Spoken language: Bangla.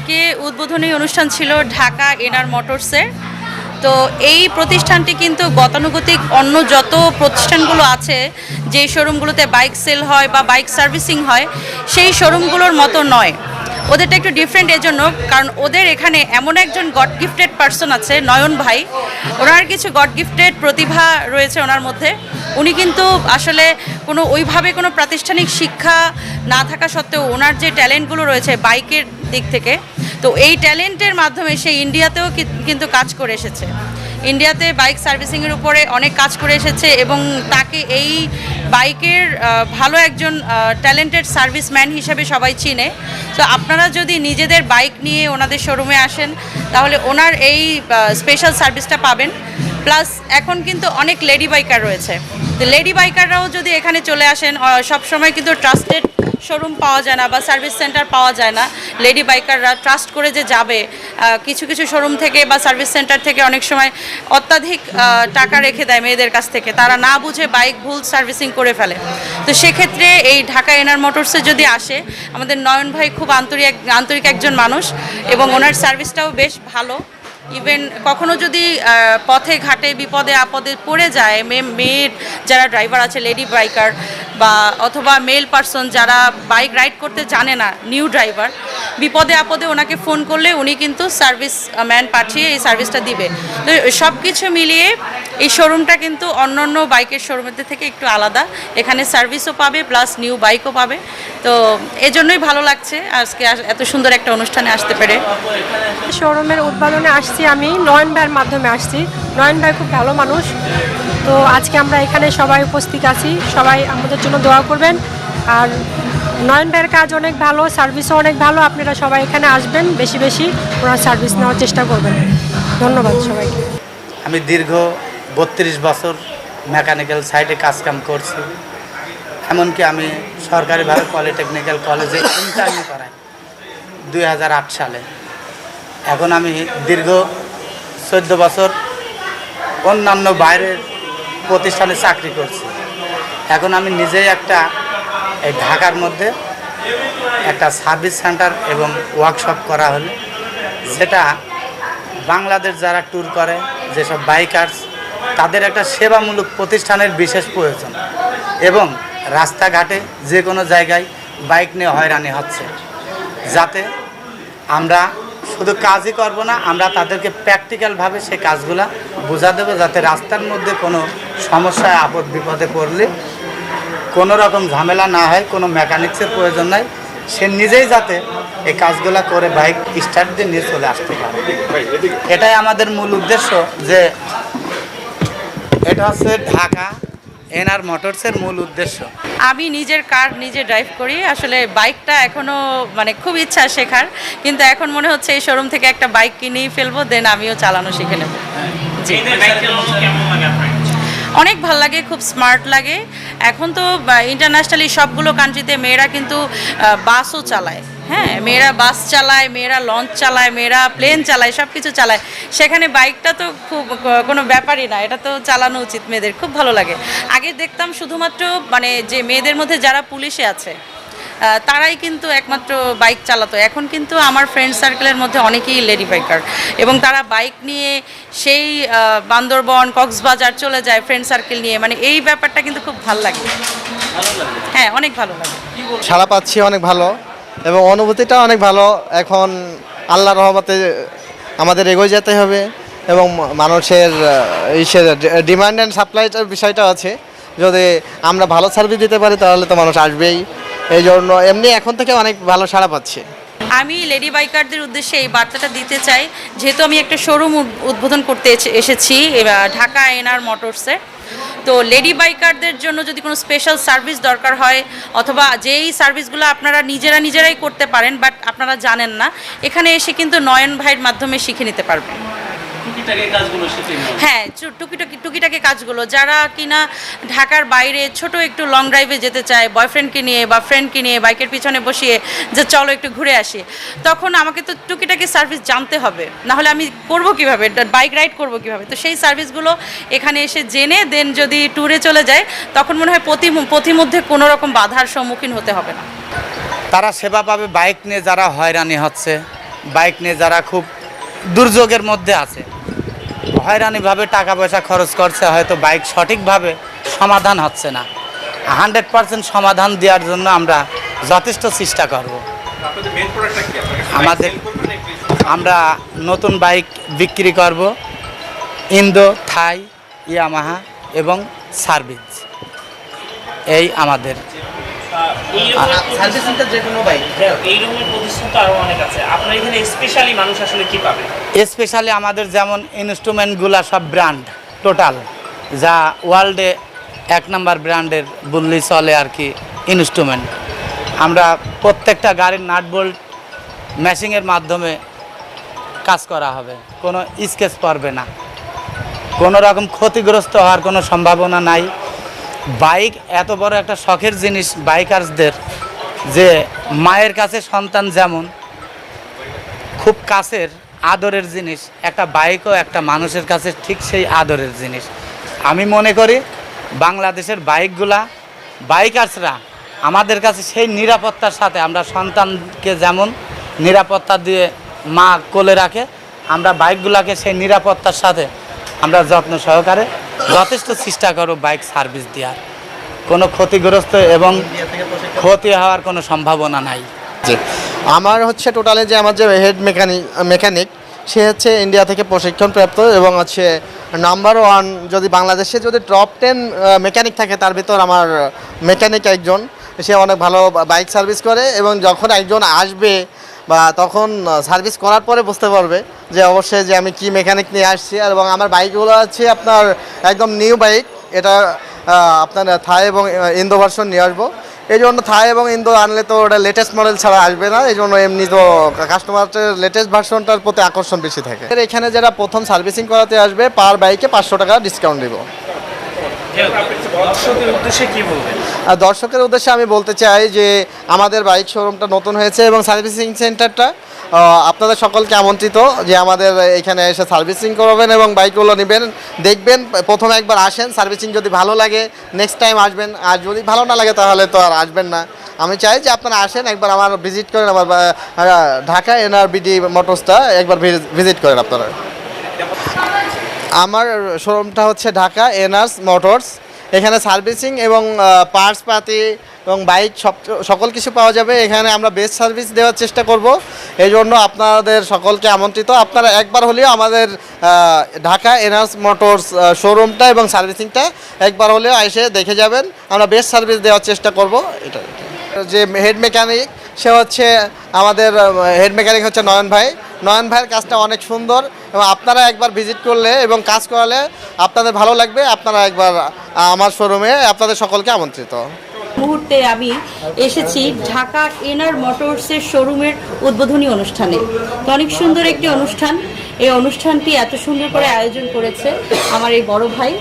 আজকে উদ্বোধনী অনুষ্ঠান ছিল ঢাকা এনআর মোটরসের। তো এই প্রতিষ্ঠানটি কিন্তু গতানুগতিক অন্য যত প্রতিষ্ঠানগুলো আছে, যে শোরুমগুলোতে বাইক সেল হয় বা বাইক সার্ভিসিং হয়, সেই শোরুমগুলোর মতো নয়। ওদেরটা একটু ডিফারেন্ট এজন্য, কারণ ওদের এখানে এমন একজন গড গিফটেড পার্সন আছে, নয়ন ভাই। ওনার কিছু গড গিফটেড প্রতিভা রয়েছে ওনার মধ্যে। উনি কিন্তু আসলে ওইভাবে কোনো প্রাতিষ্ঠানিক শিক্ষা না থাকা সত্ত্বেও ওনার যে ট্যালেন্টগুলো রয়েছে বাইকের দিক থেকে, তো এই ট্যালেন্টের মাধ্যমে সে ইন্ডিয়াতেও কিন্তু কাজ করে এসেছে। ইন্ডিয়াতে বাইক সার্ভিসিংয়ের উপরে অনেক কাজ করে এসেছে এবং তাকে এই বাইকের ভালো একজন ট্যালেন্টেড সার্ভিসম্যান হিসেবে সবাই চিনে। তো আপনারা যদি নিজেদের বাইক নিয়ে ওনাদের শোরুমে আসেন, তাহলে ওনার এই স্পেশাল সার্ভিসটা পাবেন। প্লাস এখন কিন্তু অনেক লেডি বাইকার রয়েছে, তো লেডি বাইকাররাও যদি এখানে চলে আসেন, সবসময় কিন্তু ট্রাস্টেড শোরুম পাওয়া যায় না বা সার্ভিস সেন্টার পাওয়া যায় না। লেডি বাইকাররা ট্রাস্ট করে যে যাবে, কিছু কিছু শোরুম থেকে বা সার্ভিস সেন্টার থেকে অনেক সময় অত্যাধিক টাকা রেখে দেয় মেয়েদের কাছ থেকে, তারা না বুঝে বাইক ভুল সার্ভিসিং করে ফেলে। তো সেক্ষেত্রে এই ঢাকা এনআর মোটরসে যদি আসে, আমাদের নয়ন ভাই খুব আন্তরিক একজন মানুষ এবং ওনার সার্ভিসটাও বেশ ভালো। ইভেন কখনো যদি পথে ঘাটে বিপদে আপদে পড়ে যায়, মেয়ের যারা ড্রাইভার আছে লেডি বাইকার বা অথবা মেল পারসন যারা বাইক রাইড করতে জানে না, নিউ ড্রাইভার, বিপদে আপদে ওনাকে ফোন করলে উনি কিন্তু সার্ভিস ম্যান পাঠিয়ে এই সার্ভিসটা দিবে। তো সব কিছু মিলিয়ে এই শোরুমটা কিন্তু অন্যান্য বাইকের শোরুমের থেকে একটু আলাদা। এখানে সার্ভিসও পাবে প্লাস নিউ বাইকও পাবে। তো এজন্যই ভালো লাগছে আজকে এত সুন্দর একটা অনুষ্ঠানে আসতে পেরে। শোরুমের উদ্বোধনে আসছি, আমি নয়ন ভাইয়ের মাধ্যমে আসছি। নয়ন ভাই খুব ভালো মানুষ। তো আজকে আমরা এখানে সবাই উপস্থিত আছি, সবাই আমাদের জন্য দোয়া করবেন। আর নয়ন ভাইয়ের কাজ অনেক ভালো, সার্ভিসও অনেক ভালো। আপনারা সবাই এখানে আসবেন, বেশি বেশি ওনার সার্ভিস নেওয়ার চেষ্টা করবেন। ধন্যবাদ সবাইকে। আমি দীর্ঘ 32 বছর মেকানিক্যাল সাইডে কাজকাম করছি। এমনকি আমি সরকারিভাবে পলিটেকনিক্যাল কলেজে ইন্টার্নি করাই 2008 সালে। এখন আমি দীর্ঘ 14 বছর অন্যান্য বাইরের প্রতিষ্ঠানে চাকরি করছি। এখন আমি নিজেই এই ঢাকার মধ্যে একটা সার্ভিস সেন্টার এবং ওয়ার্কশপ করা হলো, যেটা বাংলাদেশ যারা ট্যুর করে, যেসব বাইকার্স, তাদের একটা সেবামূলক প্রতিষ্ঠানের বিশেষ প্রয়োজন। এবং রাস্তাঘাটে যে কোনো জায়গায় বাইক নিয়ে হয়রানি হচ্ছে, যাতে আমরা শুধু কাজই করব না, আমরা তাদেরকে প্র্যাকটিক্যালভাবে সেই কাজগুলা বোঝা দেবো, যাতে রাস্তার মধ্যে কোনো সমস্যায় আপদ বিপদে পড়লে কোনো রকম ঝামেলা না হয়, কোনো মেকানিক্সের প্রয়োজন নাই, সে নিজেই যাতে এই কাজগুলা করে বাইক স্টার্ট দিয়ে নিয়ে চলে আসতে পারে। এটাই আমাদের মূল উদ্দেশ্য, যে এটা হচ্ছে ঢাকা এনআর মোটরসের মূল উদ্দেশ্য। আমি নিজের কার নিজে ড্রাইভ করি। আসলে বাইকটা এখনও খুব ইচ্ছা শেখার, কিন্তু এখন মনে হচ্ছে এই শোরুম থেকে একটা বাইক কিনেই ফেলবো, দেন আমিও চালানো শিখে নেব। জি, অনেক ভাল লাগে, খুব স্মার্ট লাগে। এখন তো ইন্টারন্যাশনালি সবগুলো কান্ট্রিতে মেয়েরা কিন্তু বাসও চালায়। হ্যাঁ, মেয়েরা বাস চালায়, মেয়েরা লঞ্চ চালায়, মেয়েরা প্লেন চালায়, সব কিছু চালায়। সেখানে বাইকটা তো খুব কোনো ব্যাপারই না, এটা তো চালানো উচিত মেয়েদের, খুব ভালো লাগে। আগে দেখতাম শুধুমাত্র যে মেয়েদের মধ্যে যারা পুলিশে আছে তারাই কিন্তু একমাত্র বাইক চালাতো। এখন কিন্তু আমার ফ্রেন্ড সার্কেলের মধ্যে অনেকেই লেডি বাইকার, এবং তারা বাইক নিয়ে সেই বান্দরবন, কক্সবাজার চলে যায় ফ্রেন্ড সার্কেল নিয়ে। এই ব্যাপারটা কিন্তু খুব ভালো লাগে। হ্যাঁ, অনেক ভালো লাগে, সাড়া পাচ্ছি অনেক ভালো এবং অনুভূতিটা অনেক ভালো। এখন আল্লাহর রহমতে আমাদের এগিয়ে যেতে হবে এবং মানুষের ডিমান্ড অ্যান্ড সাপ্লাইটার বিষয়টা আছে। যদি আমরা ভালো সার্ভিস দিতে পারি তাহলে তো মানুষ আসবেই। এই জন্য এমনি এখন থেকে অনেক ভালো সাড়া পাচ্ছে। আমি লেডি বাইকারদের উদ্দেশ্যে এই বার্তাটা দিতে চাই, যেহেতু আমি একটা শোরুম উদ্বোধন করতে এসেছি ঢাকা এনআর মোটরসে। তো লেডি বাইকারদের জন্য যদি কোনো স্পেশাল সার্ভিস দরকার হয়, অথবা যেই সার্ভিসগুলো আপনারা নিজেরাই করতে পারেন বাট আপনারা জানেন না, এখানে এসে কিন্তু নয়ন ভাইয়ের মাধ্যমে শিখে নিতে পারবেন। হ্যাঁ, টুকিটাকি কাজগুলো যারা কিনা ঢাকার বাইরে ছোট একটু লং ড্রাইভে যেতে চায়, বয়ফ্রেন্ডকে নিয়ে বা ফ্রেন্ডকে নিয়ে বাইকের পিছনে বসিয়ে যে চলো একটু ঘুরে আসি, তখন আমাকে তো টুকিটাকি সার্ভিস জানতে হবে, নাহলে আমি করবো কীভাবে, বাইক রাইড করবো কীভাবে? তো সেই সার্ভিসগুলো এখানে এসে জেনে দেন যদি ট্যুরে চলে যায়, তখন মনে হয় পথিমধ্যে কোনো রকম বাধার সম্মুখীন হতে হবে না। তারা সেবা পাবে বাইক নিয়ে যারা হয়রানি হচ্ছে, বাইক নিয়ে যারা খুব দুর্যোগের মধ্যে আছে, হয়রানিভাবে টাকা পয়সা খরচ করছে, হয়তো বাইক সঠিকভাবে সমাধান হচ্ছে না, 100% সমাধান দেওয়ার জন্য আমরা যথেষ্ট চেষ্টা করব। আমাদের আমরা নতুন বাইক বিক্রি করব, ইন্দো, থাই, ইয়ামাহা এবং সার্ভিস, এই আমাদের সার্ভিসিংটা যে কোনো বাইক। এই রকমের প্রতিষ্ঠান তো আরো অনেক আছে, আপনার এখানে স্পেশালি মানুষ আসলে কি পাবে? স্পেশালি আমাদের যেমন ইনস্ট্রুমেন্টগুলো সব ব্র্যান্ড টোটাল, যা ওয়ার্ল্ডে 1 নাম্বার ব্র্যান্ডের বললেই চলে আর কি ইনস্ট্রুমেন্ট। আমরা প্রত্যেকটা গাড়ির নাট বোল্ট ম্যাশিংয়ের মাধ্যমে কাজ করা হবে, কোনো স্কেচ পড়বে না, কোনো রকম ক্ষতিগ্রস্ত হওয়ার কোনো সম্ভাবনা নাই। বাইক এত বড় একটা শখের জিনিস বাইকার্সদের, যে মায়ের কাছে সন্তান যেমন খুব কাছের আদরের জিনিস, একটা বাইকও একটা মানুষের কাছে ঠিক সেই আদরের জিনিস। আমি মনে করি বাংলাদেশের বাইকগুলা, বাইকার্সরা আমাদের কাছে সেই নিরাপত্তার সাথে, আমরা সন্তানকে যেমন নিরাপত্তা দিয়ে মা কোলে রাখে, আমরা বাইকগুলাকে সেই নিরাপত্তার সাথে আমরা যত্ন সহকারে যথেষ্ট চেষ্টা করব বাইক সার্ভিস দেওয়ার, কোনো ক্ষতিগ্রস্ত এবং ক্ষতি হওয়ার কোনো সম্ভাবনা নাই। জি, আমার হচ্ছে টোটালে যে আমার যে হেড মেকানিক সে হচ্ছে ইন্ডিয়া থেকে প্রশিক্ষণপ্রাপ্ত এবং হচ্ছে নাম্বার 1, যদি বাংলাদেশে যদি টপ 10 মেকানিক থাকে তার ভিতর আমার মেকানিক একজন। সে অনেক ভালো বাইক সার্ভিস করে এবং যখন একজন আসবে বা তখন সার্ভিস করার পরে বুঝতে পারবে যে অবশ্যই যে আমি কি মেকানিক নিয়ে আসছি। আর এবং আমার বাইকগুলো আছে আপনার একদম নিউ বাইক, এটা আপনার থাই এবং ইন্দো ভার্সন নিয়ে আসবো। এই জন্য থাই এবং ইন্দো আনলে তো ওটা লেটেস্ট মডেল ছাড়া আসবে না, এই জন্য এমনি তো কাস্টমারের লেটেস্ট ভার্সনটার প্রতি আকর্ষণ বেশি থাকে। এখানে যারা প্রথম সার্ভিসিং করাতে আসবে পার বাইকে 500 টাকা ডিসকাউন্ট দেবো। দর্শকদের উদ্দেশ্যে কি বলবেন? আর দর্শকের উদ্দেশ্যে আমি বলতে চাই যে আমাদের বাইক শোরুমটা নতুন হয়েছে এবং সার্ভিসিং সেন্টারটা আপনাদের সকলকে আমন্ত্রিত যে আমাদের এখানে এসে সার্ভিসিং করবেন এবং বাইকগুলো নেবেন, দেখবেন। প্রথমে একবার আসেন, সার্ভিসিং যদি ভালো লাগে নেক্সট টাইম আসবেন, আর যদি ভালো না লাগে তাহলে তো আর আসবেন না। আমি চাই যে আপনারা আসেন, একবার আমার ভিজিট করেন, আমার ঢাকা এনআরবিডি মোটরসটা একবার ভিজিট করেন আপনারা। আমার শোরুমটা হচ্ছে ঢাকা এনআরস মোটরস, এখানে সার্ভিসিং এবং পার্টস পাতি এবং বাইক সকল কিছু পাওয়া যাবে। এখানে আমরা বেস্ট সার্ভিস দেওয়ার চেষ্টা করব, এই জন্য আপনাদের সকলকে আমন্ত্রিত। আপনারা একবার হলেও আমাদের ঢাকা এনআরস মোটরস শোরুমটা এবং সার্ভিসিংটা একবার হলেও এসে দেখে যাবেন, আমরা বেস্ট সার্ভিস দেওয়ার চেষ্টা করব। এটা যে হেড মেকানিক সে হচ্ছে আমাদের হেড মেকানিক হচ্ছে নয়ন ভাই। নয়ন ভাইয়ের কাজটা অনেক সুন্দর এবং আপনারা একবার ভিজিট করলে এবং কাজ করালে আপনাদের ভালো লাগবে। আপনারা একবার আমার শোরুমে আপনাদের সকলকে আমন্ত্রিত। মুহূর্তে আমি এসেছি ঢাকা এনআর মোটরসের শোরুমের উদ্বোধনী অনুষ্ঠানে। তো অনেক সুন্দর একটি অনুষ্ঠান, এই অনুষ্ঠানটি এত সুন্দর করে আয়োজন করেছে আমার এই বড় ভাই